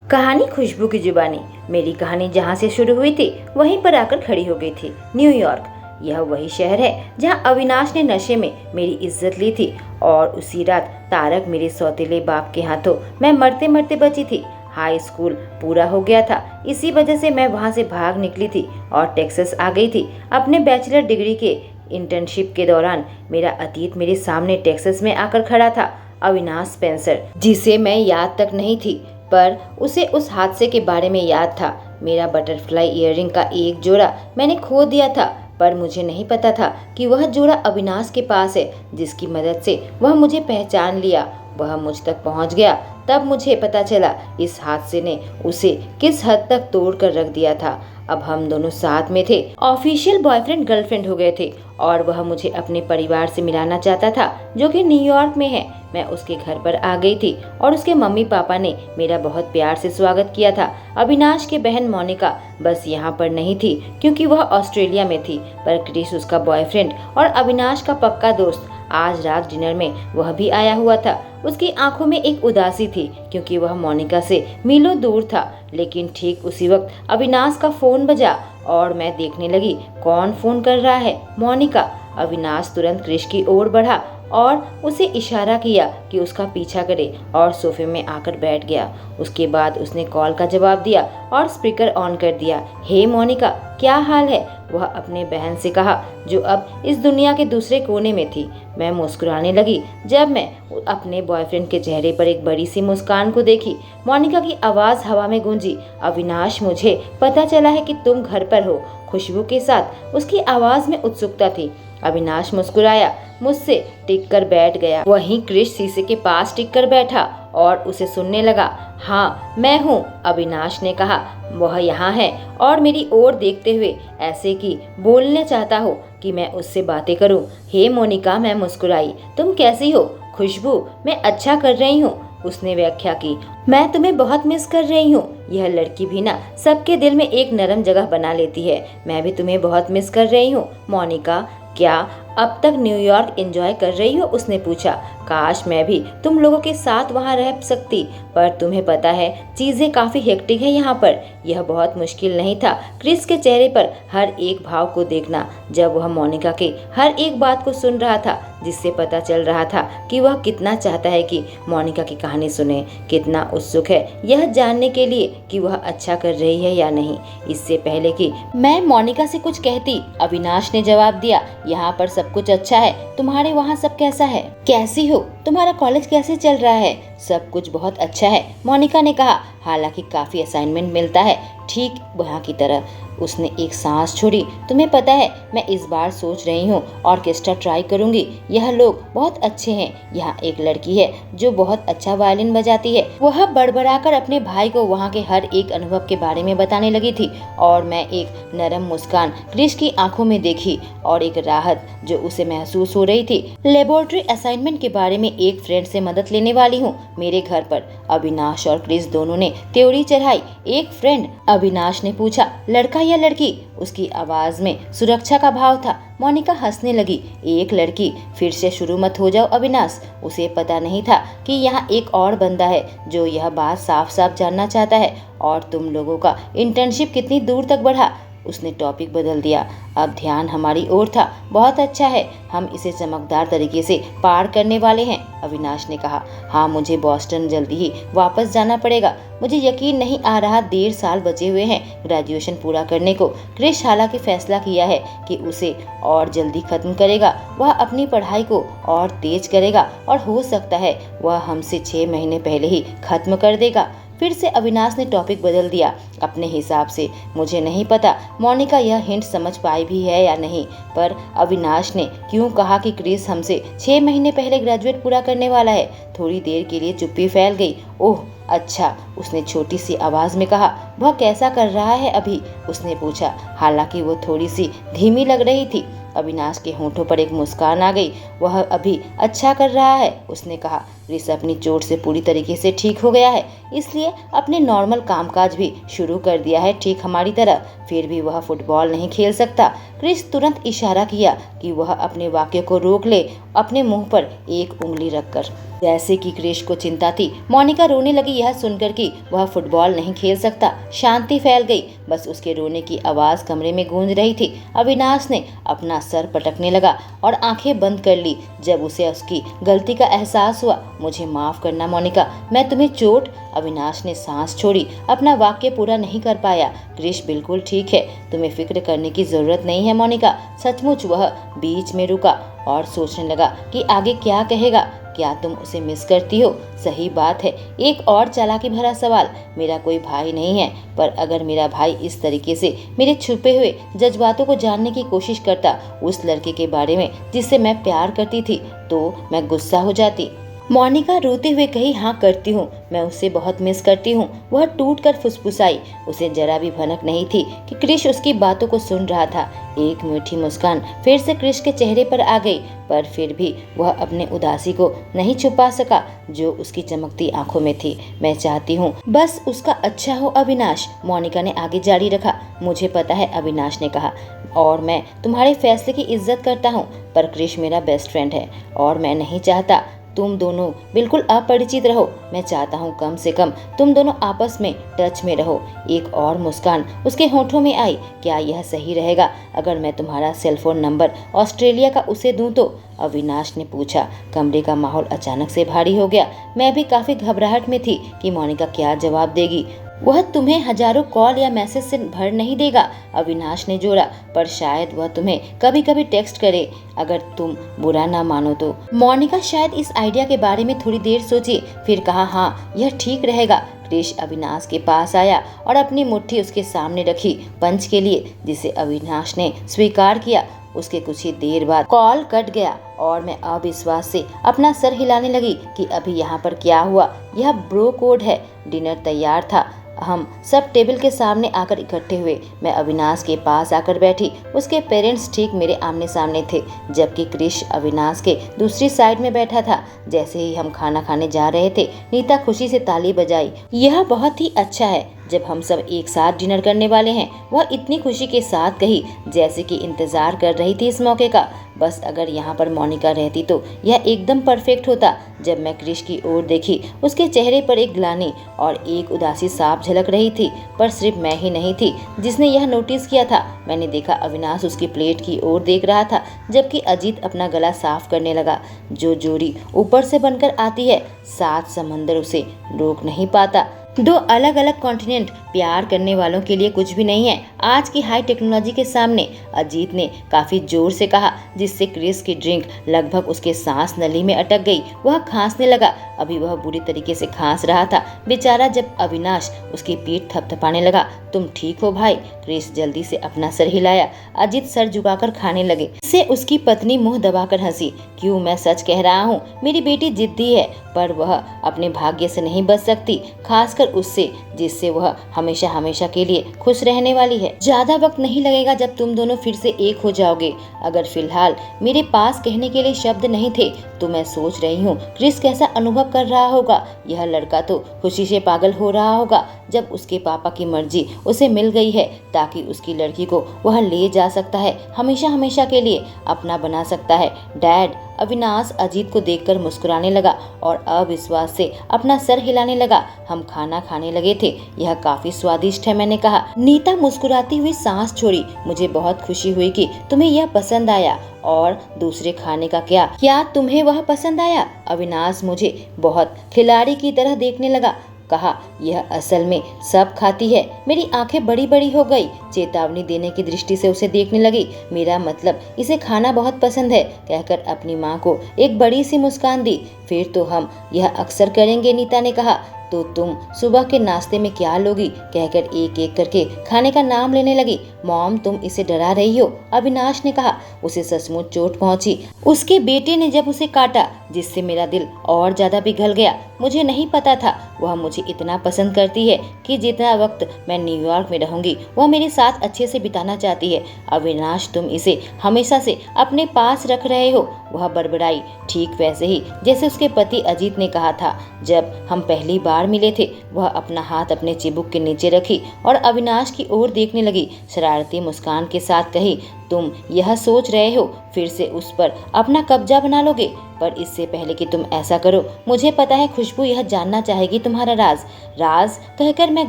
कहानी खुशबू की जुबानी। मेरी कहानी जहाँ से शुरू हुई थी वहीं पर आकर खड़ी हो गई थी। न्यूयॉर्क, यह वही शहर है जहाँ अविनाश ने नशे में मेरी इज्जत ली थी और उसी रात तारक मेरे सौतेले बाप के हाथों मैं मरते मरते बची थी। हाई स्कूल पूरा हो गया था, इसी वजह से मैं वहाँ से भाग निकली थी और टेक्सास आ गई थी अपने बैचलर डिग्री के इंटर्नशिप के दौरान। मेरा अतीत मेरे सामने टेक्सास में आकर खड़ा था। अविनाश स्पेंसर, जिसे मैं याद तक नहीं थी, पर उसे उस हादसे के बारे में याद था। मेरा बटरफ्लाई इयररिंग का एक जोड़ा मैंने खो दिया था, पर मुझे नहीं पता था कि वह जोड़ा अविनाश के पास है, जिसकी मदद से वह मुझे पहचान लिया। वह मुझ तक पहुंच गया, तब मुझे पता चला इस हादसे ने उसे किस हद तक तोड़ कर रख दिया था। अब हम दोनों साथ में थे, ऑफिशियल बॉयफ्रेंड गर्लफ्रेंड हो गए थे और वह मुझे अपने परिवार से मिलाना चाहता था, जो कि न्यूयॉर्क में है। मैं उसके घर पर आ गई थी और उसके मम्मी पापा ने मेरा बहुत प्यार से स्वागत किया था। अविनाश की बहन मोनिका बस यहाँ पर नहीं थी क्योंकि वह ऑस्ट्रेलिया में थी, पर क्रिस उसका बॉयफ्रेंड और अविनाश का पक्का दोस्त आज रात डिनर में वह भी आया हुआ था। उसकी आंखों में एक उदासी थी क्योंकि वह मोनिका से मीलों दूर था। लेकिन ठीक उसी वक्त अविनाश का फोन बजा और मैं देखने लगी कौन फोन कर रहा है। मोनिका। अविनाश तुरंत क्रिश की ओर बढ़ा और उसे इशारा किया कि उसका पीछा करे और सोफे में आकर बैठ गया। उसके बाद उसने कॉल का जवाब दिया और स्पीकर ऑन कर दिया। हे मोनिका, क्या हाल है? वह अपने बहन से कहा, जो अब इस दुनिया के दूसरे कोने में थी। मैं मुस्कुराने लगी जब मैं अपने बॉयफ्रेंड के चेहरे पर एक बड़ी सी मुस्कान को देखी। मोनिका की आवाज़ हवा में गूंजी, अविनाश, मुझे पता चला है कि तुम घर पर हो। खुशबू के साथ उसकी आवाज़ में उत्सुकता थी। अविनाश मुस्कुराया, मुझसे टिक कर बैठ गया। वहीं क्रिश शीशे के पास टिक कर बैठा और उसे सुनने लगा। हाँ, मैं हूँ, अविनाश ने कहा। वह यहाँ है और मेरी ओर देखते हुए ऐसे कि बोलना चाहता हो कि मैं उससे बातें करूँ। हे मोनिका, मैं मुस्कुराई। तुम कैसी हो? खुशबू, मैं अच्छा कर रही हूँ, उसने व्याख्या की। मैं तुम्हें बहुत मिस कर रही हूँ। यह लड़की भी ना सबके दिल में एक नरम जगह बना लेती है। मैं भी तुम्हें बहुत मिस कर रही हूँ मोनिका। क्या अब तक न्यूयॉर्क एंजॉय कर रही हो? उसने पूछा। काश मैं भी तुम लोगों के साथ वहाँ रह सकती, पर तुम्हें पता है चीजें काफी हेक्टिक है यहाँ पर। यह बहुत मुश्किल नहीं था क्रिस के चेहरे पर हर एक भाव को देखना जब वह मोनिका के हर एक बात को सुन रहा था, जिससे पता चल रहा था कि वह कितना चाहता है कि मोनिका की कहानी सुने, कितना उत्सुक है यह जानने के लिए कि वह अच्छा कर रही है या नहीं। इससे पहले कि मैं मोनिका से कुछ कहती, अविनाश ने जवाब दिया, यहाँ पर सब कुछ अच्छा है। तुम्हारे वहाँ सब कैसा है? कैसी हो? तुम्हारा कॉलेज कैसे चल रहा है? सब कुछ बहुत अच्छा है, मोनिका ने कहा। हालांकि काफी असाइनमेंट मिलता है, ठीक वहाँ की तरह। उसने एक सांस छोड़ी। तुम्हें पता है, मैं इस बार सोच रही हूँ ऑर्केस्ट्रा ट्राई करूंगी। यह लोग बहुत अच्छे हैं। यहाँ एक लड़की है जो बहुत अच्छा वायलिन बजाती है। वह बड़बड़ाकर अपने भाई को वहाँ के हर एक अनुभव के बारे में बताने लगी थी और मैं एक नरम मुस्कान क्रिश की आंखों में देखी और एक राहत जो उसे महसूस हो रही थी। लेबोरेटरी असाइनमेंट के बारे में एक फ्रेंड से मदद लेने वाली हूँ मेरे घर पर। अविनाश और क्रिस दोनों ने त्योरी चढ़ाई। एक फ्रेंड? अविनाश ने पूछा। लड़का या लड़की? उसकी आवाज में सुरक्षा का भाव था। मोनिका हंसने लगी। एक लड़की। फिर से शुरू मत हो जाओ अविनाश। उसे पता नहीं था कि यहाँ एक और बंदा है जो यह बात साफ साफ जानना चाहता है। और तुम लोगों का इंटर्नशिप कितनी दूर तक बढ़ा? उसने टॉपिक बदल दिया। अब ध्यान हमारी ओर था। बहुत अच्छा है, हम इसे चमकदार तरीके से पार करने वाले हैं, अविनाश ने कहा। हाँ, मुझे बॉस्टन जल्दी ही वापस जाना पड़ेगा। मुझे यकीन नहीं आ रहा 1.5 साल बचे हुए हैं ग्रेजुएशन पूरा करने को। क्रिश हालांकि फैसला किया है कि उसे और जल्दी खत्म करेगा। वह अपनी पढ़ाई को और तेज करेगा और हो सकता है वह हमसे 6 महीने पहले ही खत्म कर देगा। फिर से अविनाश ने टॉपिक बदल दिया अपने हिसाब से। मुझे नहीं पता मोनिका यह हिंट समझ पाई भी है या नहीं, पर अविनाश ने क्यों कहा कि क्रिस हमसे 6 महीने पहले ग्रेजुएट पूरा करने वाला है? थोड़ी देर के लिए चुप्पी फैल गई। ओह अच्छा, उसने छोटी सी आवाज में कहा। वह कैसा कर रहा है अभी? उसने पूछा। हालांकि वो थोड़ी सी धीमी लग रही थी। अविनाश के होंठों पर एक मुस्कान आ गई। वह अभी अच्छा कर रहा है, उसने कहा। क्रिस अपनी चोट से पूरी तरीके से ठीक हो गया है, इसलिए अपने नॉर्मल कामकाज भी शुरू कर दिया है, ठीक हमारी तरह। फिर भी वह फुटबॉल नहीं खेल सकता। क्रिस तुरंत इशारा किया कि वह अपने वाक्य को रोक ले, अपने मुंह पर एक उंगली रखकर। जैसे कि क्रिश को चिंता थी। मोनिका रोने लगी। यह सुनकर कि वह फुटबॉल नहीं खेल सकता, शांति फैल गई। बस उसके रोने की आवाज़ कमरे में गूंज रही थी। अविनाश ने अपना सर पटकने लगा और आंखें बंद कर ली। जब उसे उसकी गलती का एहसास हुआ, मुझे माफ़ करना मोनिका, मैं तुम्हें चोट। अविनाश ने सांस छोड़ी, अपना वाक्य पूरा नहीं कर पाया। क्रिश बिल्कुल ठीक है, तुम्हें फिक्र करने की ज़रूरत नहीं है मोनिका। सचमुच वह बीच में रुका और सोचने लगा कि आगे क्या कहेगा। क्या तुम उसे मिस करती हो? सही बात है। एक और चालाकी भरा सवाल, मेरा कोई भाई नहीं है, पर अगर मेरा भाई इस तरीके से मेरे छुपे हुए जज्बातों को जानने की कोशिश करता, उस लड़के के बारे में जिससे मैं प्यार करती थी, तो मैं गुस्सा हो जाती। मोनिका रोते हुए कही, हाँ करती हूँ, मैं उससे बहुत मिस करती हूँ। वह टूटकर फुसफुसाई। उसे जरा भी भनक नहीं थी कि क्रिश उसकी बातों को सुन रहा था। एक मीठी मुस्कान फिर से क्रिश के चेहरे पर आ गई, पर फिर भी वह अपने उदासी को नहीं छुपा सका जो उसकी चमकती आंखों में थी। मैं चाहती हूँ बस उसका अच्छा हो अविनाश, मोनिका ने आगे जारी रखा। मुझे पता है, अविनाश ने कहा, और मैं तुम्हारे फैसले की इज्जत करता हूँ, पर क्रिश मेरा बेस्ट फ्रेंड है और मैं नहीं चाहता तुम दोनों बिल्कुल अपरिचित रहो। मैं चाहता हूँ कम से कम तुम दोनों आपस में टच में रहो। एक और मुस्कान उसके होठों में आई। क्या यह सही रहेगा अगर मैं तुम्हारा सेलफोन नंबर ऑस्ट्रेलिया का उसे दूं तो? अविनाश ने पूछा। कमरे का माहौल अचानक से भारी हो गया। मैं भी काफी घबराहट में थी कि मोनिका क्या जवाब देगी। वह तुम्हें हजारों कॉल या मैसेज से भर नहीं देगा, अविनाश ने जोड़ा, पर शायद वह तुम्हें कभी कभी टेक्स्ट करे, अगर तुम बुरा ना मानो तो। मोनिका शायद इस आइडिया के बारे में थोड़ी देर सोची, फिर कहा, हाँ यह ठीक रहेगा। क्रिश अविनाश के पास आया और अपनी मुट्ठी उसके सामने रखी पंच के लिए, जिसे अविनाश ने स्वीकार किया। उसके कुछ ही देर बाद कॉल कट गया और मैं अविश्वास से अपना सर हिलाने लगी कि अभी यहाँ पर क्या हुआ। यह ब्रो कोड है। डिनर तैयार था। हम सब टेबल के सामने आकर इकट्ठे हुए। मैं अविनाश के पास आकर बैठी। उसके पेरेंट्स ठीक मेरे आमने सामने थे, जबकि क्रिश अविनाश के दूसरी साइड में बैठा था। जैसे ही हम खाना खाने जा रहे थे, नीता खुशी से ताली बजाई। यह बहुत ही अच्छा है जब हम सब एक साथ डिनर करने वाले हैं, वह इतनी खुशी के साथ कही जैसे कि इंतजार कर रही थी इस मौके का। बस अगर यहाँ पर मोनिका रहती तो यह एकदम परफेक्ट होता। जब मैं क्रिश की ओर देखी, उसके चेहरे पर एक ग्लानि और एक उदासी साफ झलक रही थी, पर सिर्फ मैं ही नहीं थी जिसने यह नोटिस किया था। मैंने देखा अविनाश उसकी प्लेट की ओर देख रहा था, जबकि अजीत अपना गला साफ करने लगा। जो जोड़ी ऊपर से बनकर आती है, 7 समंदर उसे रोक नहीं पाता। 2 अलग अलग कॉन्टिनेंट प्यार करने वालों के लिए कुछ भी नहीं है आज की हाई टेक्नोलॉजी के सामने, अजीत ने काफी जोर से कहा, जिससे क्रिस की ड्रिंक लगभग उसके सांस नली में अटक गई। वह खांसने लगा। अभी वह बुरी तरीके से खांस रहा था बेचारा। जब अविनाश उसकी पीठ थपथपाने लगा, तुम ठीक हो भाई? क्रिस जल्दी से अपना सर हिलाया। अजीत सर झुकाकर खाने लगे। इससे उसकी पत्नी मुंह दबाकर हंसी। क्यों, मैं सच कह रहा हूँ, मेरी बेटी जिद्दी है, पर वह अपने भाग्य से नहीं बच सकती, खासकर उससे जिससे वह हमेशा हमेशा के लिए खुश रहने वाली है। ज्यादा वक्त नहीं लगेगा जब तुम दोनों फिर से एक हो जाओगे। अगर फिलहाल मेरे पास कहने के लिए शब्द नहीं थे तो मैं सोच रही हूँ क्रिस कैसा अनुभव कर रहा होगा। यह लड़का तो खुशी से पागल हो रहा होगा जब उसके पापा की मर्जी उसे मिल गई है, ताकि उसकी लड़की को वह ले जा सकता है, हमेशा हमेशा के लिए अपना बना सकता है। डैड, अविनाश अजीत को देखकर मुस्कुराने लगा और अविश्वास से अपना सर हिलाने लगा। हम खाना खाने लगे थे। यह काफी स्वादिष्ट है, मैंने कहा। नीता मुस्कुराती हुई सांस छोड़ी। मुझे बहुत खुशी हुई कि तुम्हें यह पसंद आया। और दूसरे खाने का क्या तुम्हें वह पसंद आया? अविनाश मुझे बहुत खिलाड़ी की तरह देखने लगा। कहा, यह असल में सब खाती है। मेरी आंखें बड़ी बड़ी हो गई। चेतावनी देने की दृष्टि से उसे देखने लगी। मेरा मतलब इसे खाना बहुत पसंद है, कहकर अपनी माँ को एक बड़ी सी मुस्कान दी। फिर तो हम यह अक्सर करेंगे, नीता ने कहा। तो तुम सुबह के नाश्ते में क्या लोगी? कहकर एक एक करके खाने का नाम लेने लगी। मॉम, तुम इसे डरा रही हो, अविनाश ने कहा। उसे सचमुच चोट पहुंची। उसके बेटे ने जब उसे काटा, जिससे मेरा दिल और ज्यादा पिघल गया। मुझे नहीं पता था वह मुझे इतना पसंद करती है कि जितना वक्त मैं न्यूयॉर्क में रहूंगी वह मेरे साथ अच्छे से बिताना चाहती है। अविनाश, तुम इसे हमेशा से अपने पास रख रहे हो, वह बड़बड़ाई, ठीक वैसे ही जैसे उसके पति अजीत ने कहा था जब हम पहली बार मिले थे। वह अपना हाथ अपने चिबुक के नीचे रखी और अविनाश की ओर देखने लगी। शरारती मुस्कान के साथ कही, तुम यह सोच रहे हो फिर से उस पर अपना कब्जा बना लोगे? पर इससे पहले कि तुम ऐसा करो, मुझे पता है खुशबू यह जानना चाहेगी तुम्हारा राज। राज कहकर मैं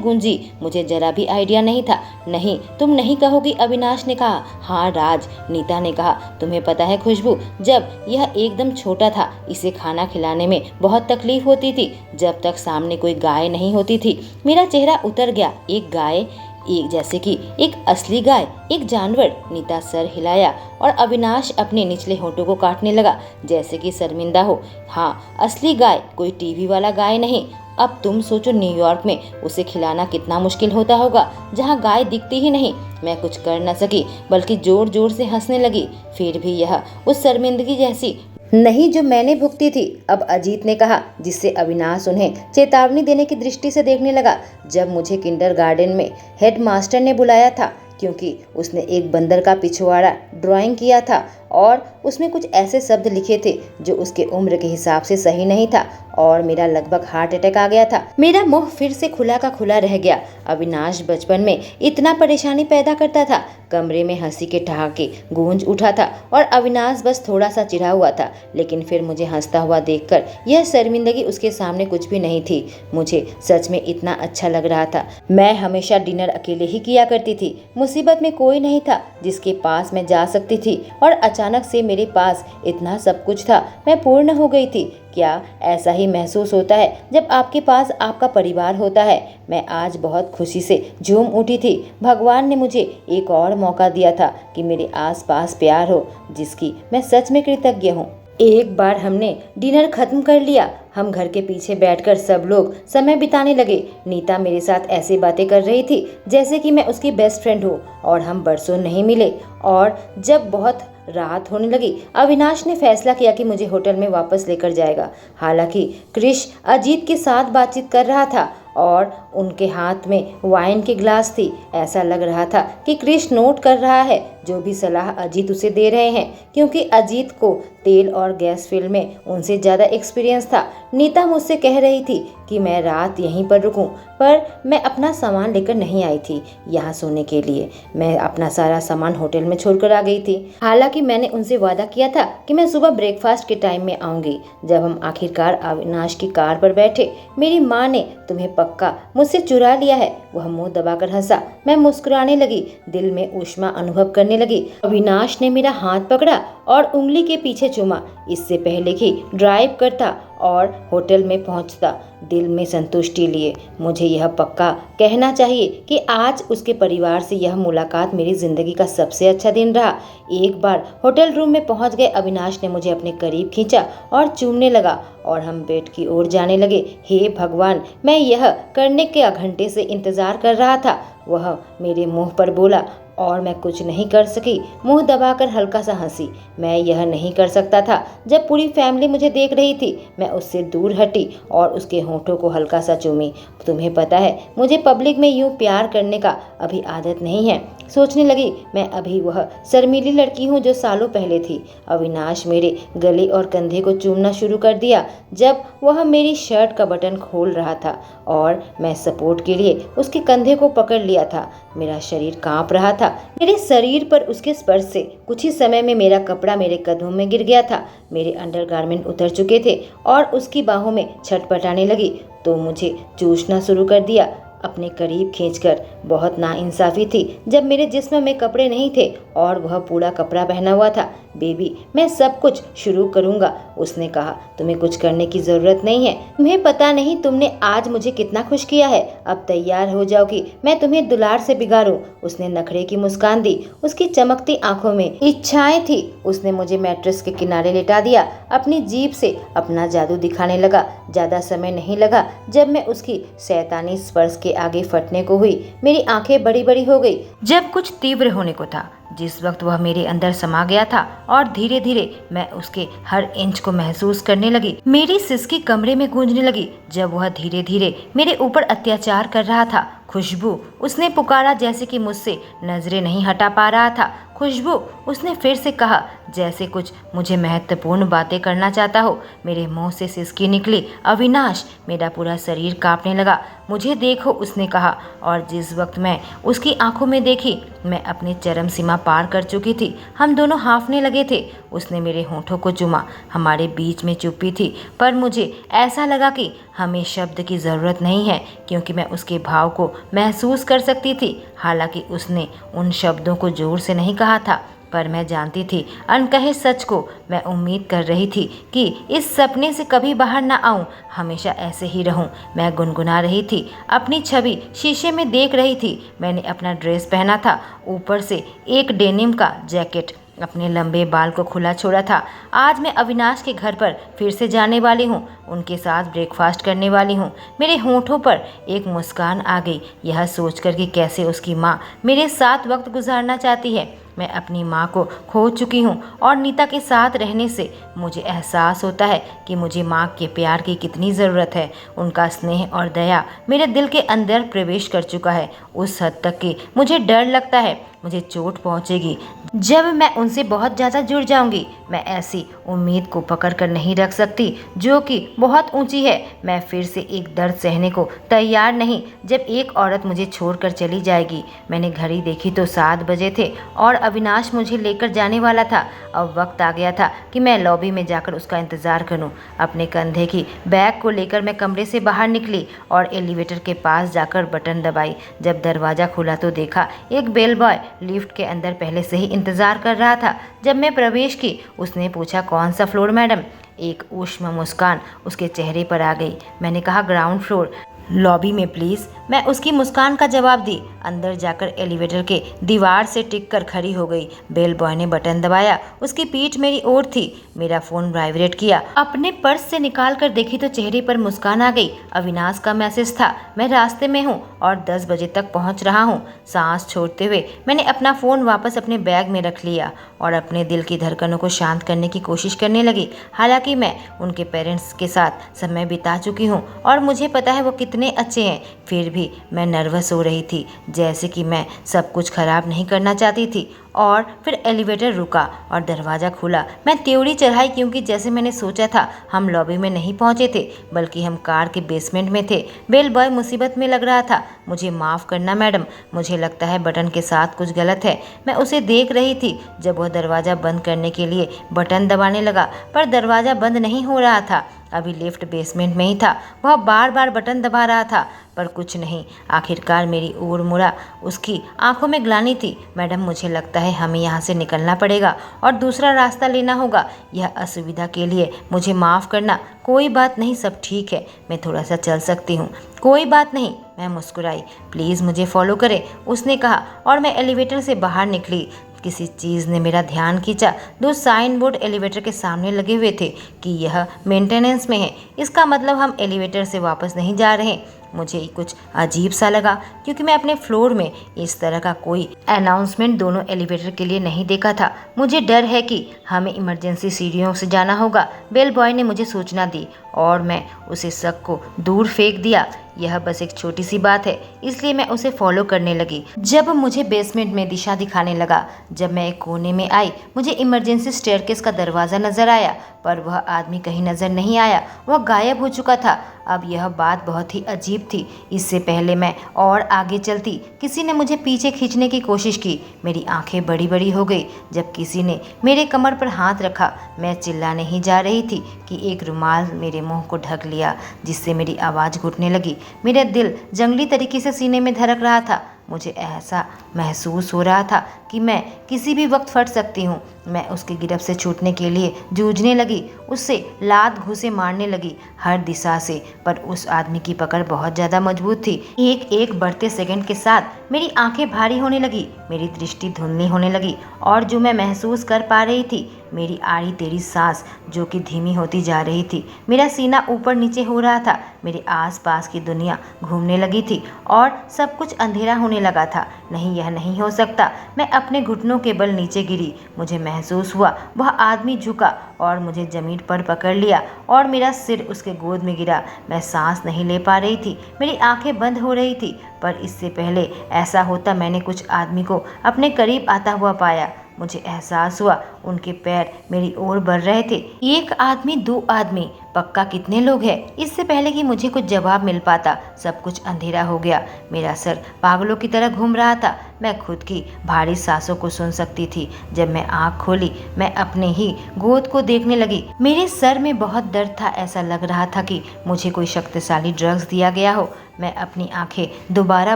गूंजी। मुझे जरा भी आइडिया नहीं था। नहीं, तुम नहीं कहोगी, अविनाश ने कहा। हाँ राज, नीता ने कहा। तुम्हें पता है खुशबू, जब यह एकदम छोटा था इसे खाना खिलाने में बहुत तकलीफ होती थी। जब तक सामने कोई गाय नहीं होती थी मेरा चेहरा उतर गया। एक गाय, एक जैसे कि एक असली गाय, एक जानवर। नीता सर हिलाया और अविनाश अपने निचले होठों को काटने लगा जैसे कि शर्मिंदा हो। हाँ, असली गाय, कोई टीवी वाला गाय नहीं। अब तुम सोचो न्यूयॉर्क में उसे खिलाना कितना मुश्किल होता होगा जहाँ गाय दिखती ही नहीं। मैं कुछ कर न सकी बल्कि जोर जोर से हंसने लगी। फिर भी यह उस शर्मिंदगी जैसी नहीं जो मैंने भुगती थी। अब अजीत ने कहा, जिससे अविनाश उन्हें चेतावनी देने की दृष्टि से देखने लगा। जब मुझे किंडरगार्टन में हेडमास्टर ने बुलाया था क्योंकि उसने एक बंदर का पिछवाड़ा ड्राइंग किया था और उसमें कुछ ऐसे शब्द लिखे थे जो उसके उम्र के हिसाब से सही नहीं था और मेरा लगभग हार्ट अटैक आ गया था। मेरा मुंह फिर से खुला का खुला रह गया। अविनाश बचपन में इतना परेशानी पैदा करता था। कमरे में हंसी के ठहाके गूंज उठा था और अविनाश बस थोड़ा सा चिढ़ा हुआ था। लेकिन फिर मुझे हंसता हुआ देखकर यह शर्मिंदगी उसके सामने कुछ भी नहीं थी। मुझे सच में इतना अच्छा लग रहा था। मैं हमेशा डिनर अकेले ही किया करती थी। मुसीबत में कोई नहीं था जिसके पास मैं जा सकती थी और अचानक से मेरे पास इतना सब कुछ था। मैं पूर्ण हो गई थी। क्या ऐसा ही महसूस होता है जब आपके पास आपका परिवार होता है? मैं आज बहुत खुशी से झूम उठी थी। भगवान ने मुझे एक और मौका दिया था कि मेरे आसपास प्यार हो, जिसकी मैं सच में कृतज्ञ हूँ। एक बार हमने डिनर खत्म कर लिया। हम घर के पीछे बैठकर सब लोग समय बिताने लगे। नीता मेरे साथ ऐसी बातें कर रही थी जैसे कि मैं उसकी बेस्ट फ्रेंड हूँ और हम बरसों नहीं मिले। और जब बहुत रात होने लगी अविनाश ने फैसला किया कि मुझे होटल में वापस लेकर जाएगा। हालांकि क्रिश अजीत के साथ बातचीत कर रहा था और उनके हाथ में वाइन के गिलास थी। ऐसा लग रहा था कि क्रिश नोट कर रहा है जो भी सलाह अजीत उसे दे रहे हैं, क्योंकि अजीत को तेल और गैस फील्ड में उनसे ज़्यादा एक्सपीरियंस था। नीता मुझसे कह रही थी कि मैं रात यहीं पर रुकूं, पर मैं अपना सामान लेकर नहीं आई थी यहाँ सोने के लिए। मैं अपना सारा सामान होटल में छोड़कर आ गई थी। हालांकि मैंने उनसे वादा किया था कि मैं सुबह ब्रेकफास्ट के टाइम में आऊँगी। जब हम आखिरकार अविनाश की कार पर बैठे, मेरी माँ ने तुम्हें पक्का मुझसे चुरा लिया है, वह मुंह दबाकर हंसा। मैं मुस्कुराने लगी, दिल में ऊष्मा अनुभव करने लगी। अविनाश ने मेरा हाथ पकड़ा और उंगली के पीछे चूमा। इससे पहले कि ड्राइव करता और होटल में पहुंचता, दिल में संतुष्टि लिए मुझे यह पक्का कहना चाहिए कि आज उसके परिवार से यह मुलाकात मेरी जिंदगी का सबसे अच्छा दिन रहा। एक बार होटल रूम में पहुंच गए अविनाश ने मुझे अपने करीब खींचा और चूमने लगा और हम बेड की ओर जाने लगे। हे भगवान, मैं यह करने के घंटे से इंतजार कर रहा था, वह मेरे मुंह पर बोला और मैं कुछ नहीं कर सकी। मुंह दबाकर हल्का सा हंसी। मैं यह नहीं कर सकता था। जब पूरी फैमिली मुझे देख रही थी, मैं उससे दूर हटी और उसके होठों को हल्का सा चूमी। तुम्हें पता है, मुझे पब्लिक में यूं प्यार करने का अभी आदत नहीं है। सोचने लगी, मैं अभी वह शर्मीली लड़की हूँ जो सालों पहले थी। अविनाश मेरे गले और कंधे को चूमना शुरू कर दिया जब वह मेरी शर्ट का बटन खोल रहा था और मैं सपोर्ट के लिए उसके कंधे को पकड़ लिया था। मेरा शरीर कांप रहा था। मेरे शरीर पर उसके स्पर्श से कुछ ही समय में मेरा कपड़ा मेरे कदमों में गिर गया था। मेरे अंडरगारमेंट उतर चुके थे और उसकी बाहों में छटपटाने लगी तो मुझे चूसना शुरू कर दिया, अपने करीब खींचकर। बहुत नाइंसाफी थी जब मेरे जिस्म में कपड़े नहीं थे और वह पूरा कपड़ा पहना हुआ था। बेबी, मैं सब कुछ शुरू करूंगा, उसने कहा। तुम्हें कुछ करने की जरूरत नहीं है। तुम्हें पता नहीं तुमने आज मुझे कितना खुश किया है। अब तैयार हो जाओ कि मैं तुम्हें दुलार से बिगाड़ूं। उसने नखरे की मुस्कान दी। उसकी चमकती आंखों में इच्छाएं थी। उसने मुझे मैट्रेस के किनारे लेटा दिया, अपनी जीभ से अपना जादू दिखाने लगा। ज्यादा समय नहीं लगा जब मैं उसकी शैतानी स्पर्श के आगे फटने को हुई। मेरी आंखें बड़ी बड़ी हो गई जब कुछ तीव्र होने को था। जिस वक्त वह मेरे अंदर समा गया था और धीरे धीरे मैं उसके हर इंच को महसूस करने लगी। मेरी सिसकी कमरे में गूंजने लगी जब वह धीरे धीरे मेरे ऊपर अत्याचार कर रहा था। खुशबू, उसने पुकारा जैसे कि मुझसे नजरें नहीं हटा पा रहा था। खुशबू, उसने फिर से कहा, जैसे कुछ मुझे महत्वपूर्ण बातें करना चाहता हो। मेरे मुंह से सिसकी निकली, अविनाश। मेरा पूरा शरीर कांपने लगा। मुझे देखो, उसने कहा, और जिस वक्त मैं उसकी आंखों में देखी, मैं अपनी चरम सीमा पार कर चुकी थी। हम दोनों हाँफने लगे थे। उसने मेरे होठों को चूमा। हमारे बीच में चुप्पी थी, पर मुझे ऐसा लगा कि हमें शब्द की ज़रूरत नहीं है, क्योंकि मैं उसके भाव को महसूस कर सकती थी। हालांकि उसने उन शब्दों को जोर से नहीं कहा था, पर मैं जानती थी अनकहे सच को। मैं उम्मीद कर रही थी कि इस सपने से कभी बाहर ना आऊं, हमेशा ऐसे ही रहूं। मैं गुनगुना रही थी, अपनी छवि शीशे में देख रही थी। मैंने अपना ड्रेस पहना था, ऊपर से एक डेनिम का जैकेट, अपने लंबे बाल को खुला छोड़ा था। आज मैं अविनाश के घर पर फिर से जाने वाली हूँ, उनके साथ ब्रेकफास्ट करने वाली हूँ। मेरे होठों पर एक मुस्कान आ गई, यह सोचकर कि कैसे उसकी माँ मेरे साथ वक्त गुजारना चाहती है। मैं अपनी माँ को खो चुकी हूँ और नीता के साथ रहने से मुझे एहसास होता है कि मुझे माँ के प्यार की कितनी ज़रूरत है। उनका स्नेह और दया मेरे दिल के अंदर प्रवेश कर चुका है, उस हद तक कि मुझे डर लगता है मुझे चोट पहुँचेगी जब मैं उनसे बहुत ज़्यादा जुड़ जाऊंगी। मैं ऐसी उम्मीद को पकड़ कर नहीं रख सकती जो कि बहुत ऊंची है। मैं फिर से एक दर्द सहने को तैयार नहीं जब एक औरत मुझे छोड़कर चली जाएगी। मैंने घड़ी देखी तो 7 बजे थे और अविनाश मुझे लेकर जाने वाला था। अब वक्त आ गया था कि मैं लॉबी में जाकर उसका इंतज़ार करूं। अपने कंधे की बैग को लेकर मैं कमरे से बाहर निकली और एलिवेटर के पास जाकर बटन दबाई। जब दरवाज़ा खुला तो देखा एक बेल बॉय लिफ्ट के अंदर पहले से ही इंतज़ार कर रहा था। जब मैं प्रवेश की, उसने पूछा, कौन सा फ्लोर मैडम? एक ऊष्म मुस्कान उसके चेहरे पर आ गई। मैंने कहा, ग्राउंड फ्लोर। लॉबी में प्लीज़। मैं उसकी मुस्कान का जवाब दी। अंदर जाकर एलिवेटर के दीवार से टिक कर खड़ी हो गई। बेल बॉय ने बटन दबाया। उसकी पीठ मेरी ओर थी। मेरा फ़ोन वाइब्रेट किया। अपने पर्स से निकाल कर देखी तो चेहरे पर मुस्कान आ गई। अविनाश का मैसेज था, मैं रास्ते में हूँ और 10 बजे तक पहुँच रहा हूँ। सांस छोड़ते हुए मैंने अपना फ़ोन वापस अपने बैग में रख लिया और अपने दिल की धड़कनों को शांत करने की कोशिश करने लगी। हालांकि मैं उनके पेरेंट्स के साथ समय बिता चुकी हूँ और मुझे पता है वो कितने अच्छे हैं, फिर भी मैं नर्वस हो रही थी, जैसे कि मैं सब कुछ खराब नहीं करना चाहती थी। और फिर एलिवेटर रुका और दरवाज़ा खुला। मैं त्योड़ी चढ़ाई, क्योंकि जैसे मैंने सोचा था हम लॉबी में नहीं पहुंचे थे, बल्कि हम कार के बेसमेंट में थे। बेल बॉय मुसीबत में लग रहा था। मुझे माफ़ करना मैडम, मुझे लगता है बटन के साथ कुछ गलत है। मैं उसे देख रही थी जब वह दरवाज़ा बंद करने के लिए बटन दबाने लगा, पर दरवाज़ा बंद नहीं हो रहा था। अभी लिफ्ट बेसमेंट में ही था। वह बार बार बटन दबा रहा था, पर कुछ नहीं। आखिरकार मेरी ओर मुड़ा। उसकी आंखों में ग्लानि थी। मैडम, मुझे लगता है हमें यहाँ से निकलना पड़ेगा और दूसरा रास्ता लेना होगा। यह असुविधा के लिए मुझे माफ़ करना। कोई बात नहीं, सब ठीक है, मैं थोड़ा सा चल सकती हूँ। कोई बात नहीं, मैं मुस्कुराई। प्लीज़ मुझे फॉलो करें, उसने कहा और मैं एलिवेटर से बाहर निकली। किसी चीज़ ने मेरा ध्यान खींचा। 2 साइन बोर्ड एलिवेटर के सामने लगे हुए थे कि यह मेंटेनेंस में है। इसका मतलब हम एलिवेटर से वापस नहीं जा रहे। मुझे कुछ अजीब सा लगा, क्योंकि मैं अपने फ्लोर में इस तरह का कोई अनाउंसमेंट दोनों एलिवेटर के लिए नहीं देखा था। मुझे डर है कि हमें इमरजेंसी सीढ़ियों से जाना होगा। बेल बॉय ने मुझे सूचना दी और मैं उसे शक को दूर फेंक दिया। यह बस एक छोटी सी बात है, इसलिए मैं उसे फॉलो करने लगी। जब मुझे बेसमेंट में दिशा दिखाने लगा, जब मैं एक कोने में आई, मुझे इमरजेंसी स्टेयरकेस का दरवाज़ा नजर आया, पर वह आदमी कहीं नजर नहीं आया। वह गायब हो चुका था। अब यह बात बहुत ही अजीब थी। इससे पहले मैं और आगे चलती, किसी ने मुझे पीछे खींचने की कोशिश की। मेरी आंखें बड़ी बड़ी हो गई जब किसी ने मेरे कमर पर हाथ रखा। मैं चिल्ला नहीं जा रही थी कि एक रुमाल मेरे मुंह को ढक लिया, जिससे मेरी आवाज़ घुटने लगी। मेरा दिल जंगली तरीके से सीने में धड़क रहा था। मुझे ऐसा महसूस हो रहा था कि मैं किसी भी वक्त फट सकती हूँ। मैं उसकी गिरफ्त से छूटने के लिए जूझने लगी, उससे लात घूंसे मारने लगी हर दिशा से, पर उस आदमी की पकड़ बहुत ज़्यादा मजबूत थी। एक एक बढ़ते सेकंड के साथ मेरी आंखें भारी होने लगी, मेरी दृष्टि धुंधली होने लगी और जो मैं महसूस कर पा रही थी, मेरी आड़ी टेढ़ी सांस जो कि धीमी होती जा रही थी। मेरा सीना ऊपर नीचे हो रहा था। मेरे आसपास की दुनिया घूमने लगी थी और सब कुछ अंधेरा होने लगा था। नहीं, यह नहीं हो सकता। मैं अपने घुटनों के बल नीचे गिरी। मुझे महसूस हुआ वह आदमी झुका और मुझे जमीन पर पकड़ लिया और मेरा सिर उसके गोद में गिरा। मैं सांस नहीं ले पा रही थी, मेरी आंखें बंद हो रही थी। पर इससे पहले ऐसा होता, मैंने कुछ आदमी को अपने करीब आता हुआ पाया। मुझे एहसास हुआ उनके पैर मेरी ओर बढ़ रहे थे। एक आदमी, दो आदमी, पक्का कितने लोग हैं? इससे पहले कि मुझे कुछ जवाब मिल पाता सब कुछ अंधेरा हो गया। मेरा सर पागलों की तरह घूम रहा था। मैं खुद की भारी सांसों को सुन सकती थी। जब मैं आंख खोली मैं अपने ही गोद को देखने लगी। मेरे सर में बहुत दर्द था। ऐसा लग रहा था कि मुझे कोई शक्तिशाली ड्रग्स दिया गया हो। मैं अपनी आंखें दोबारा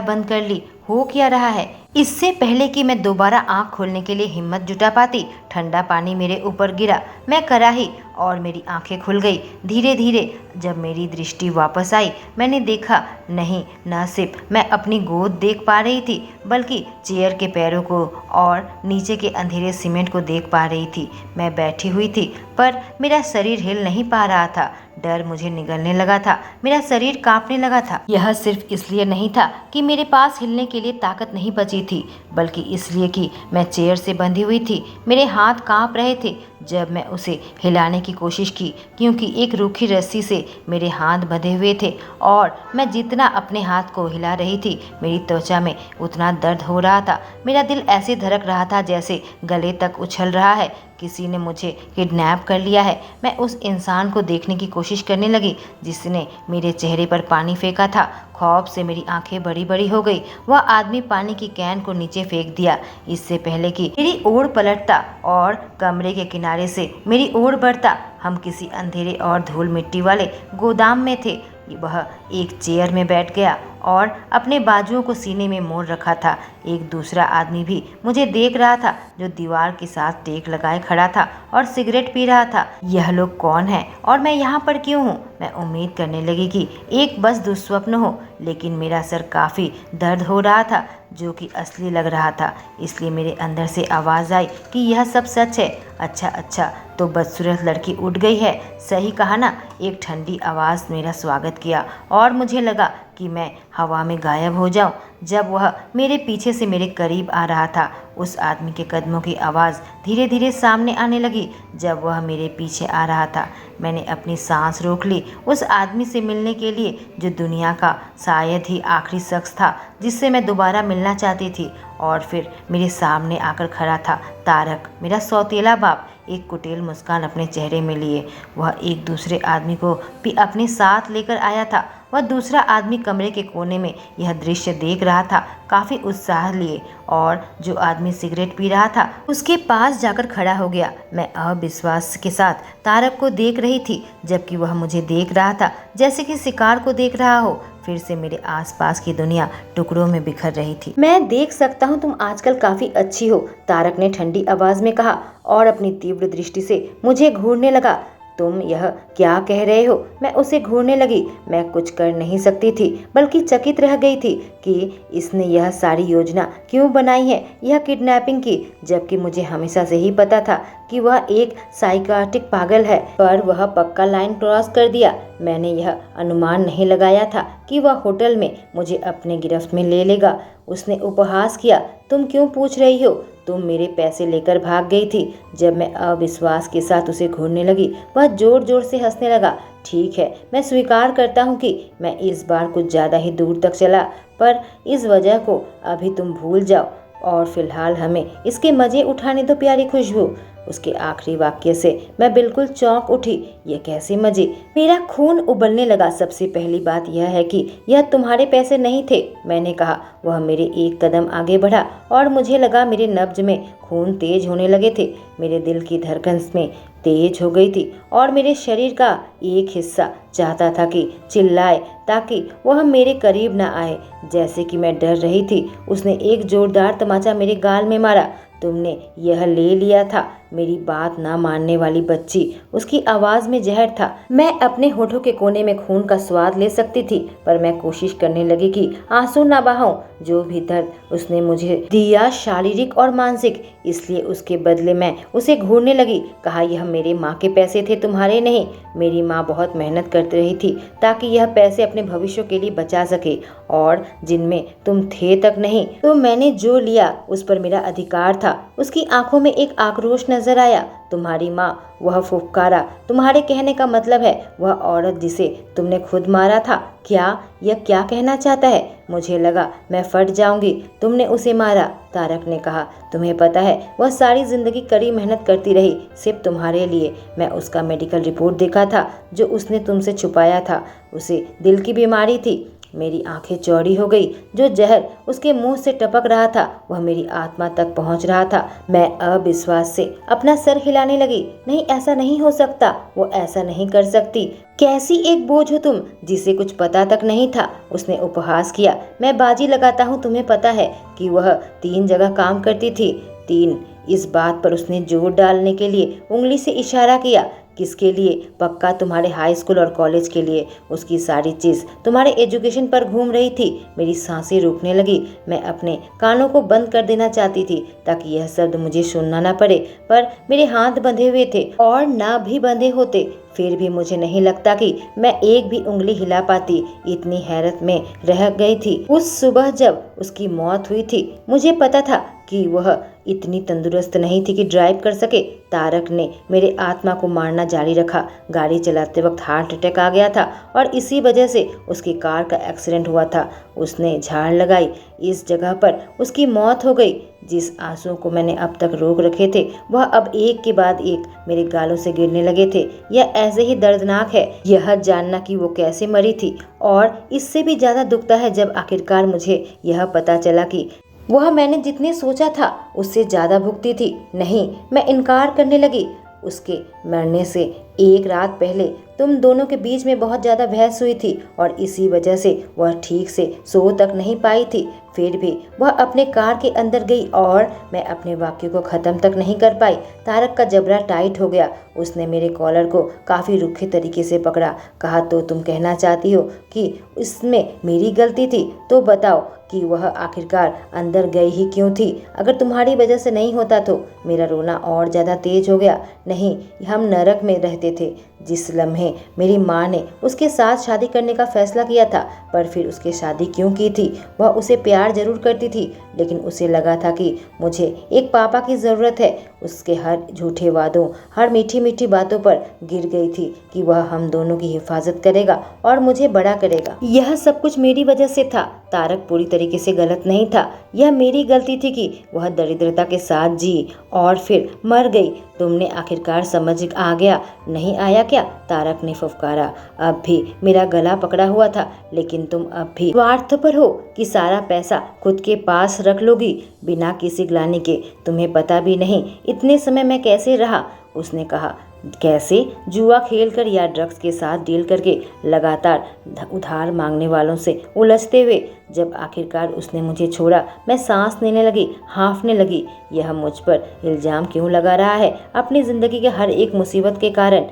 बंद कर ली। हो क्या रहा है? इससे पहले कि मैं दोबारा आंख खोलने के लिए हिम्मत जुटा पाती, ठंडा पानी मेरे ऊपर गिरा। मैं कराही और मेरी आंखें खुल गई। धीरे धीरे जब मेरी दृष्टि वापस आई मैंने देखा, नहीं, न सिर्फ मैं अपनी गोद देख पा रही थी बल्कि चेयर के पैरों को और नीचे के अंधेरे सीमेंट को देख पा रही थी। मैं बैठी हुई थी पर मेरा शरीर हिल नहीं पा रहा था। डर मुझे निगलने लगा था। मेरा शरीर कांपने लगा था। यह सिर्फ इसलिए नहीं था कि मेरे पास हिलने के लिए ताकत नहीं बची थी, बल्कि इसलिए कि मैं चेयर से बंधी हुई थी। मेरे हाथ कांप रहे थे जब मैं उसे हिलाने की कोशिश की, क्योंकि एक रूखी रस्सी से मेरे हाथ बंधे हुए थे और मैं जितना अपने हाथ को हिला रही थी मेरी त्वचा में उतना दर्द हो रहा था। मेरा दिल ऐसे धड़क रहा था जैसे गले तक उछल रहा है। किसी ने मुझे किडनैप कर लिया है। मैं उस इंसान को देखने की कोशिश करने लगी जिसने मेरे चेहरे पर पानी फेंका था। खौफ से मेरी आंखें बड़ी बड़ी हो गई। वह आदमी पानी की कैन को नीचे फेंक दिया इससे पहले कि मेरी ओर पलटता और कमरे के किनारे से मेरी ओर बढ़ता। हम किसी अंधेरे और धूल मिट्टी वाले गोदाम में थे। वह एक चेयर में बैठ गया और अपने बाजुओं को सीने में मोड़ रखा था। एक दूसरा आदमी भी मुझे देख रहा था जो दीवार के साथ टेक लगाए खड़ा था और सिगरेट पी रहा था। यह लोग कौन है और मैं यहाँ पर क्यों हूँ? मैं उम्मीद करने लगी कि एक बस दुस्वप्न हो, लेकिन मेरा सर काफ़ी दर्द हो रहा था जो कि असली लग रहा था। इसलिए मेरे अंदर से आवाज़ आई कि यह सब सच है। अच्छा अच्छा, तो बदसूरत लड़की उठ गई है, सही कहा ना? एक ठंडी आवाज़ मेरा स्वागत किया और मुझे लगा कि मैं हवा में गायब हो जाऊं। जब वह मेरे पीछे से मेरे करीब आ रहा था उस आदमी के कदमों की आवाज़ धीरे धीरे सामने आने लगी। जब वह मेरे पीछे आ रहा था मैंने अपनी सांस रोक ली उस आदमी से मिलने के लिए जो दुनिया का शायद ही आखिरी शख्स था जिससे मैं दोबारा मिलना चाहती थी। और फिर मेरे सामने आकर खड़ा था तारक, मेरा सौतेला बाप, एक कुटिल मुस्कान अपने चेहरे में लिए। वह एक दूसरे आदमी को भी अपने साथ लेकर आया था। वह दूसरा आदमी कमरे के कोने में यह दृश्य देख रहा था काफ़ी उत्साह लिए, और जो आदमी सिगरेट पी रहा था उसके पास जाकर खड़ा हो गया। मैं अविश्वास के साथ तारक को देख रही थी जबकि वह मुझे देख रहा था जैसे कि शिकार को देख रहा हो। फिर से मेरे आसपास की दुनिया टुकड़ों में बिखर रही थी। मैं देख सकता हूँ तुम आजकल काफी अच्छी हो, तारक ने ठंडी आवाज में कहा और अपनी तीव्र दृष्टि से मुझे घूरने लगा। तुम यह क्या कह रहे हो? मैं उसे घूरने लगी। मैं कुछ कर नहीं सकती थी बल्कि चकित रह गई थी कि इसने यह सारी योजना क्यों बनाई है, यह किडनैपिंग की, जबकि मुझे हमेशा से ही पता था कि वह एक साइकाट्रिक पागल है। पर वह पक्का लाइन क्रॉस कर दिया। मैंने यह अनुमान नहीं लगाया था कि वह होटल में मुझे अपने गिरफ्त में ले लेगा। उसने उपहास किया, तुम क्यों पूछ रही हो? तुम मेरे पैसे लेकर भाग गई थी। जब मैं अविश्वास के साथ उसे घूरने लगी वह जोर जोर से हंसने लगा। ठीक है, मैं स्वीकार करता हूँ कि मैं इस बार कुछ ज़्यादा ही दूर तक चला, पर इस वजह को अभी तुम भूल जाओ और फिलहाल हमें इसके मज़े उठाने दो प्यारी खुशबू। उसके आखिरी वाक्य से मैं बिल्कुल चौंक उठी। ये कैसे मजे? मेरा खून उबलने लगा। सबसे पहली बात यह है कि यह तुम्हारे पैसे नहीं थे, मैंने कहा। वह मेरे एक कदम आगे बढ़ा और मुझे लगा मेरे नब्ज में खून तेज होने लगे थे। मेरे दिल की धड़कन में तेज हो गई थी और मेरे शरीर का एक हिस्सा चाहता था कि चिल्लाए ताकि वह मेरे करीब न आए। जैसे कि मैं डर रही थी उसने एक जोरदार तमाचा मेरे गाल में मारा। तुमने यह ले लिया था, मेरी बात ना मानने वाली बच्ची। उसकी आवाज़ में जहर था। मैं अपने होठों के कोने में खून का स्वाद ले सकती थी, पर मैं कोशिश करने लगी कि आंसू ना बहाऊं। जो भी दर्द उसने मुझे दिया, शारीरिक और मानसिक, इसलिए उसके बदले मैं उसे घूरने लगी। कहा, यह मेरे माँ के पैसे थे, तुम्हारे नहीं। मेरी माँ बहुत मेहनत करती रही थी ताकि यह पैसे अपने भविष्य के लिए बचा सके, और जिनमें तुम थे तक नहीं। तो मैंने जो लिया उस पर मेरा अधिकार था। उसकी आंखों में एक आक्रोश नजर आया। तुम्हारी माँ, वह फुफकारा, तुम्हारे कहने का मतलब है वह औरत जिसे तुमने खुद मारा था। क्या यह क्या कहना चाहता है? मुझे लगा मैं फट जाऊंगी। तुमने उसे मारा, तारक ने कहा। तुम्हें पता है वह सारी जिंदगी कड़ी मेहनत करती रही सिर्फ तुम्हारे लिए। मैं उसका मेडिकल रिपोर्ट देखा था जो उसने तुमसे छुपाया था। उसे दिल की बीमारी थी। मेरी आंखें चौड़ी हो गई। जो जहर उसके मुंह से टपक रहा था वह मेरी आत्मा तक पहुंच रहा था। मैं अविश्वास से अपना सर हिलाने लगी। नहीं, ऐसा नहीं हो सकता। वो ऐसा नहीं कर सकती। कैसी एक बोझ हो तुम जिसे कुछ पता तक नहीं था। उसने उपहास किया। मैं बाजी लगाता हूँ तुम्हें पता है कि वह 3 जगह काम करती थी। 3। इस बात पर उसने जोर डालने के लिए उंगली से इशारा किया। किसके लिए? पक्का तुम्हारे हाई स्कूल और कॉलेज के लिए। उसकी सारी चीज़ तुम्हारे एजुकेशन पर घूम रही थी। मेरी सांसें रुकने लगी। मैं अपने कानों को बंद कर देना चाहती थी ताकि यह शब्द मुझे सुनना ना पड़े, पर मेरे हाथ बंधे हुए थे और ना भी बंधे होते फिर भी मुझे नहीं लगता कि मैं एक भी उंगली हिला पाती। इतनी हैरत में रह गई थी। उस सुबह जब उसकी मौत हुई थी मुझे पता था कि वह इतनी तंदुरुस्त नहीं थी कि ड्राइव कर सके। तारक ने मेरे आत्मा को मारना जारी रखा। गाड़ी चलाते वक्त हार्ट अटैक आ गया था और इसी वजह से उसकी कार का एक्सीडेंट हुआ था। उसने झाड़ लगाई, इस जगह पर उसकी मौत हो गई। जिस आंसुओं को मैंने अब तक रोक रखे थे वह अब एक के बाद एक मेरे गालों से गिरने लगे थे। यह ऐसे ही दर्दनाक है यह जानना कि वो कैसे मरी थी, और इससे भी ज्यादा दुखता है जब आखिरकार मुझे यह पता चला कि वह मैंने जितने सोचा था उससे ज्यादा भुगती थी। नहीं, मैं इनकार करने लगी। उसके मरने से एक रात पहले तुम दोनों के बीच में बहुत ज़्यादा बहस हुई थी और इसी वजह से वह ठीक से सो तक नहीं पाई थी। फिर भी वह अपने कार के अंदर गई और मैं अपने वाक्य को ख़त्म तक नहीं कर पाई। तारक का जबड़ा टाइट हो गया। उसने मेरे कॉलर को काफ़ी रुखे तरीके से पकड़ा। कहा, तो तुम कहना चाहती हो कि इसमें मेरी गलती थी? तो बताओ कि वह आखिरकार अंदर गई ही क्यों थी? अगर तुम्हारी वजह से नहीं होता तो मेरा रोना और ज़्यादा तेज हो गया। नहीं, हम नरक में रहते थे। जिस लम्हे मेरी माँ ने उसके साथ शादी करने का फैसला किया था, पर फिर उसके शादी क्यों की थी? वह उसे प्यार जरूर करती थी, लेकिन उसे लगा था कि मुझे एक पापा की ज़रूरत है। उसके हर झूठे वादों, हर मीठी मीठी बातों पर गिर गई थी कि वह हम दोनों की हिफाजत करेगा और मुझे बड़ा करेगा। यह सब कुछ मेरी वजह से था। तारक पूरी तरीके से गलत नहीं था। यह मेरी गलती थी कि वह दरिद्रता के साथ जी और फिर मर गई। तुमने आखिरकार समझ आ गया नहीं आया क्या? तारक ने फुफकारा। अब भी मेरा गला पकड़ा हुआ था। लेकिन तुम अब भी स्वार्थपर हो कि सारा पैसा खुद के पास रख लोगी बिना किसी ग्लानि के। तुम्हें पता भी नहीं इतने समय मैं कैसे रहा। उसने कहा, कैसे? जुआ खेलकर या ड्रग्स के साथ डील करके, लगातार उधार मांगने वालों से उलझते हुए। जब आखिरकार उसने मुझे छोड़ा मैं सांस लेने लगी, हाँफने लगी। यह मुझ पर इल्जाम क्यों लगा रहा है अपनी जिंदगी के हर एक मुसीबत के कारण?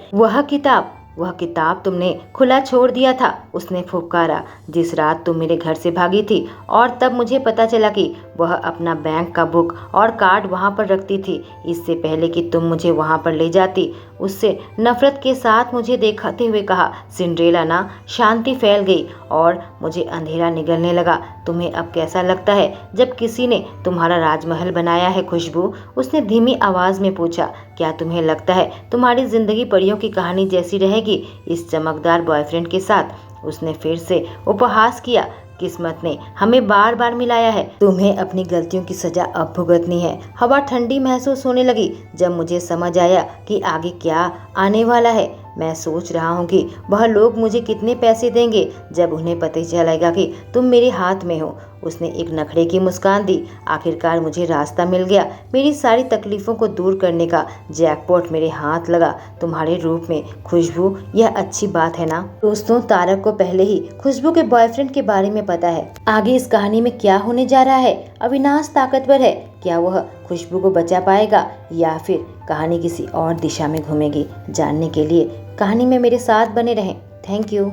वह किताब तुमने खुला छोड़ दिया था, उसने फुफकारा, जिस रात तुम मेरे घर से भागी थी। और तब मुझे पता चला कि वह अपना बैंक का बुक और कार्ड वहाँ पर रखती थी, इससे पहले कि तुम मुझे वहाँ पर ले जाती। उससे नफरत के साथ मुझे देखते हुए कहा, सिंड्रेला ना। शांति फैल गई और मुझे अंधेरा निगलने लगा। तुम्हें अब कैसा लगता है जब किसी ने तुम्हारा राजमहल बनाया है, खुशबू? उसने धीमी आवाज में पूछा। क्या तुम्हें लगता है तुम्हारी जिंदगी परियों की कहानी जैसी रहेगी इस चमकदार बॉयफ्रेंड के साथ? उसने फिर से उपहास किया। किस्मत ने हमें बार बार मिलाया है। तुम्हें अपनी गलतियों की सजा अब भुगतनी है। हवा ठंडी महसूस होने लगी जब मुझे समझ आया कि आगे क्या आने वाला है। मैं सोच रहा हूँ कि वह लोग मुझे कितने पैसे देंगे जब उन्हें पता चलेगा कि तुम मेरे हाथ में हो। उसने एक नखरे की मुस्कान दी। आखिरकार मुझे रास्ता मिल गया। मेरी सारी तकलीफों को दूर करने का जैकपॉट मेरे हाथ लगा तुम्हारे रूप में, खुशबू। यह अच्छी बात है ना? दोस्तों, तारक को पहले ही खुशबू के बॉयफ्रेंड के बारे में पता है। आगे इस कहानी में क्या होने जा रहा है? अविनाश ताकतवर है, क्या वह खुशबू को बचा पाएगा या फिर कहानी किसी और दिशा में घूमेगी? जानने के लिए कहानी में मेरे साथ बने रहें। Thank you.